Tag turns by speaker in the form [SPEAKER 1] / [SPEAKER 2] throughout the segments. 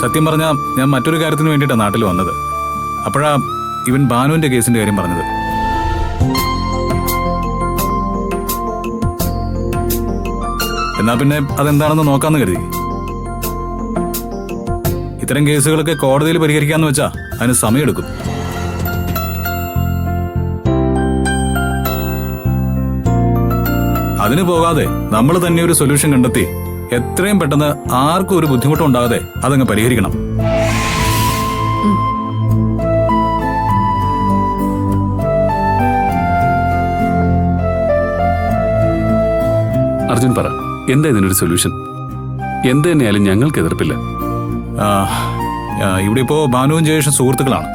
[SPEAKER 1] സത്യം പറഞ്ഞാൽ ഞാൻ മറ്റൊരു കാര്യത്തിന് വേണ്ടിയിട്ടാണ് നാട്ടിൽ വന്നത്. അപ്പോഴാ ഇവൻ ഭാനുവിന്റെ കേസിന്റെ കാര്യം പറഞ്ഞത്. എന്നാ പിന്നെ അതെന്താണെന്ന് നോക്കാന്ന് കരുതി. ഇത്തരം കേസുകളൊക്കെ കോടതിയിൽ പരിഹരിക്കാന്ന് വെച്ചാ അതിന് സമയമെടുക്കും. അതിന് പോകാതെ നമ്മൾ തന്നെ ഒരു സൊല്യൂഷൻ കണ്ടെത്തി എത്രയും പെട്ടെന്ന് ആർക്കും ഒരു ബുദ്ധിമുട്ടും ഉണ്ടാകാതെ അതങ്ങ് പരിഹരിക്കണം.
[SPEAKER 2] അർജുൻ പറ, എന്താ ഇതിനൊരു സൊല്യൂഷൻ? എന്ത് തന്നെയാലും ഞങ്ങൾക്ക് എതിർപ്പില്ല.
[SPEAKER 1] ഇവിടെ ഇപ്പോ ഭാനുവും ജയേഷും സുഹൃത്തുക്കളാണ്.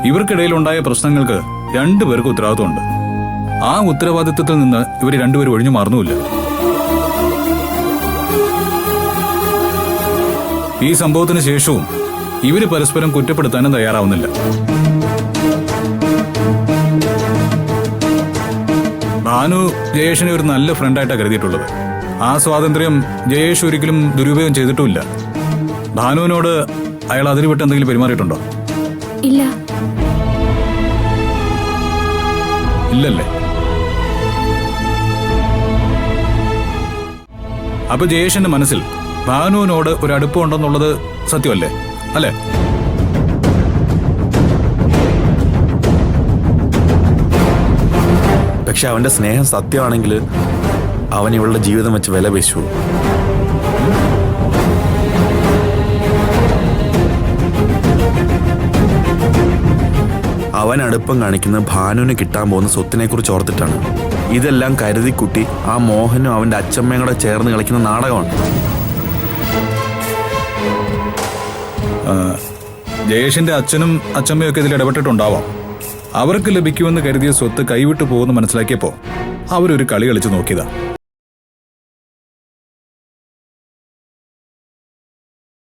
[SPEAKER 1] ഇവർക്കിടയിൽ ഉണ്ടായ പ്രശ്നങ്ങൾക്ക് രണ്ടുപേർക്കും ഉത്തരവാദിത്വമുണ്ട്. ആ ഉത്തരവാദിത്വത്തിൽ നിന്ന് ഇവർ രണ്ടുപേരും ഒഴിഞ്ഞു മാറുന്നുമില്ല. ഈ സംഭവത്തിന് ശേഷവും ഇവര് പരസ്പരം കുറ്റപ്പെടുത്താനും തയ്യാറാവുന്നില്ല. ഭാനു ജയേഷിനെ ഒരു നല്ല ഫ്രണ്ടായിട്ടാണ് കരുതിയിട്ടുള്ളത്. ആ സ്വാതന്ത്ര്യം ജയേഷ് ഒരിക്കലും ദുരുപയോഗം ചെയ്തിട്ടുമില്ല. ഭാനുവിനോട് അയാൾ അതിന് വിട്ട് എന്തെങ്കിലും പെരുമാറിയിട്ടുണ്ടോ?
[SPEAKER 3] ഇല്ല.
[SPEAKER 1] ഇല്ലല്ലേ? അപ്പൊ ജയേഷിന്റെ മനസ്സിൽ ഭാനുവിനോട് ഒരു അടുപ്പമുണ്ടെന്നുള്ളത് സത്യമല്ലേ? അല്ലേ?
[SPEAKER 4] പക്ഷെ അവന്റെ സ്നേഹം സത്യമാണെങ്കിൽ അവൻ ഇവളുടെ ജീവിതം വെച്ച് വില പേശു. അവൻ അടുപ്പം കാണിക്കുന്നത് ഭാനുവിന് കിട്ടാൻ പോകുന്ന സ്വത്തിനെ കുറിച്ച് ഓർത്തിട്ടാണ്. ഇതെല്ലാം കരുതിക്കുട്ടി ആ മോഹനും അവന്റെ അച്ഛമ്മയും കൂടെ ചേർന്ന് കളിക്കുന്ന നാടകമാണ്.
[SPEAKER 1] ജയേഷിന്റെ അച്ഛനും അച്ഛമ്മയും ഒക്കെ ഇതിൽ ഇടപെട്ടിട്ടുണ്ടാവാം. അവർക്ക് ലഭിക്കുമെന്ന് കരുതിയ സ്വത്ത് കൈവിട്ടു പോകുമെന്ന് മനസ്സിലാക്കിയപ്പോ അവരൊരു കളി കളിച്ചു നോക്കിയതാ.